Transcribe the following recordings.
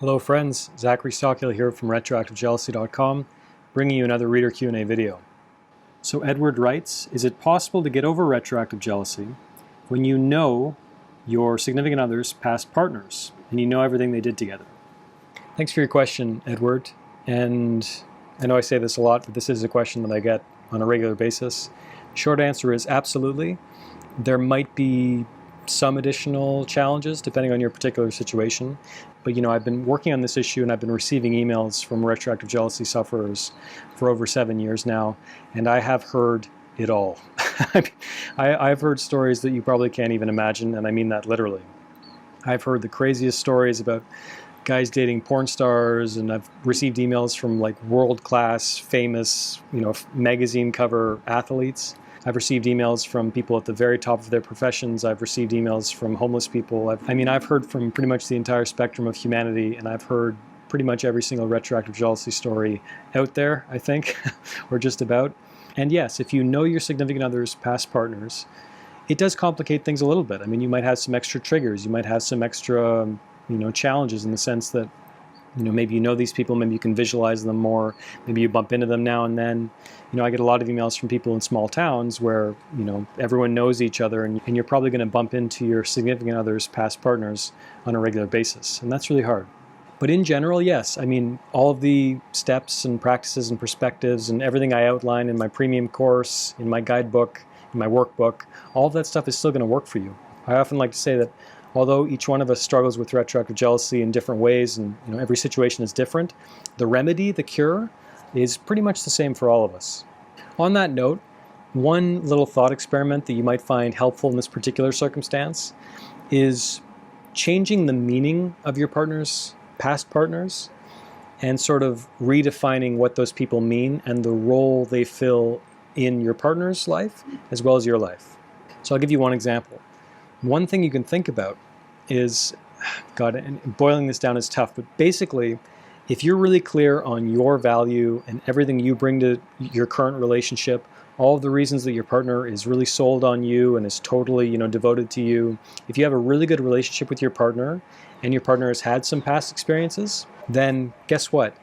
Hello friends, Zachary Stockill here from retroactivejealousy.com, bringing you another reader Q&A video. So Edward writes, is it possible to get over retroactive jealousy when you know your significant other's past partners and you know everything they did together? Thanks for your question, Edward. And I know I say this a lot, but this is a question that I get on a regular basis. Short answer is absolutely. There might be some additional challenges depending on your particular situation. But I've been working on this issue and I've been receiving emails from retroactive jealousy sufferers for over 7 years now, and I have heard it all. I've heard stories that you probably can't even imagine, and I mean that literally. I've heard the craziest stories about guys dating porn stars, and I've received emails from like world-class, famous, magazine cover athletes. I've received emails from people at the very top of their professions. I've received emails from homeless people. I've heard from pretty much the entire spectrum of humanity, and I've heard pretty much every single retroactive jealousy story out there, I think, or just about. And yes, if you know your significant other's past partners, it does complicate things a little bit. You might have some extra triggers. You might have some extra, challenges in the sense that, maybe you know these people, maybe you can visualize them more, maybe you bump into them now and then. I get a lot of emails from people in small towns where, everyone knows each other, and you're probably going to bump into your significant other's past partners on a regular basis, and that's really hard. But in general, yes, all of the steps and practices and perspectives and everything I outline in my premium course, in my guidebook, in my workbook, all of that stuff is still going to work for you. I often like to say that although each one of us struggles with retroactive jealousy in different ways, and every situation is different, the remedy, the cure, is pretty much the same for all of us. On that note, one little thought experiment that you might find helpful in this particular circumstance is changing the meaning of your partner's past partners and sort of redefining what those people mean and the role they fill in your partner's life as well as your life. So I'll give you one example. One thing you can think about is, and boiling this down is tough, but basically, if you're really clear on your value and everything you bring to your current relationship, all of the reasons that your partner is really sold on you and is totally, devoted to you, if you have a really good relationship with your partner and your partner has had some past experiences, then guess what?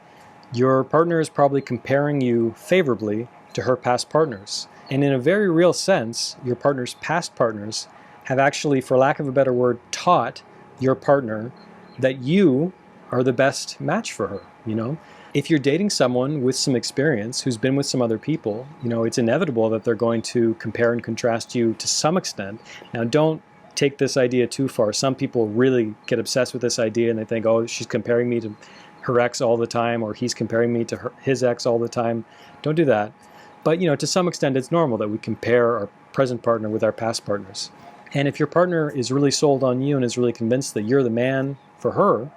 Your partner is probably comparing you favorably to her past partners. And in a very real sense, your partner's past partners have actually, for lack of a better word, taught your partner that you are the best match for her, If you're dating someone with some experience who's been with some other people, it's inevitable that they're going to compare and contrast you to some extent. Now, don't take this idea too far. Some people really get obsessed with this idea and they think, oh, she's comparing me to her ex all the time, or he's comparing me to his ex all the time. Don't do that. But, to some extent, it's normal that we compare our present partner with our past partners. And if your partner is really sold on you and is really convinced that you're the man for her,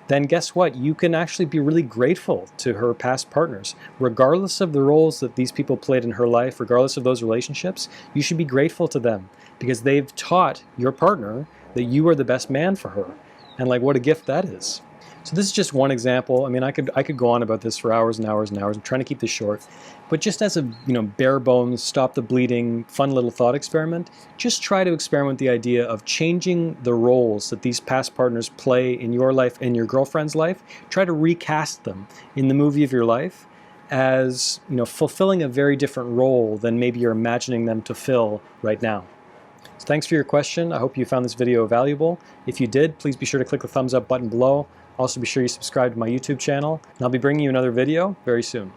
then guess what? You can actually be really grateful to her past partners. Regardless of the roles that these people played in her life, regardless of those relationships, you should be grateful to them because they've taught your partner that you are the best man for her. And what a gift that is. So this is just one example. I could go on about this for hours and hours and hours. I'm trying to keep this short. But just as a bare bones, stop the bleeding, fun little thought experiment, just try to experiment the idea of changing the roles that these past partners play in your life and your girlfriend's life. Try to recast them in the movie of your life as fulfilling a very different role than maybe you're imagining them to fill right now. So thanks for your question. I hope you found this video valuable. If you did, please be sure to click the thumbs up button below. Also be sure you subscribe to my YouTube channel, and I'll be bringing you another video very soon.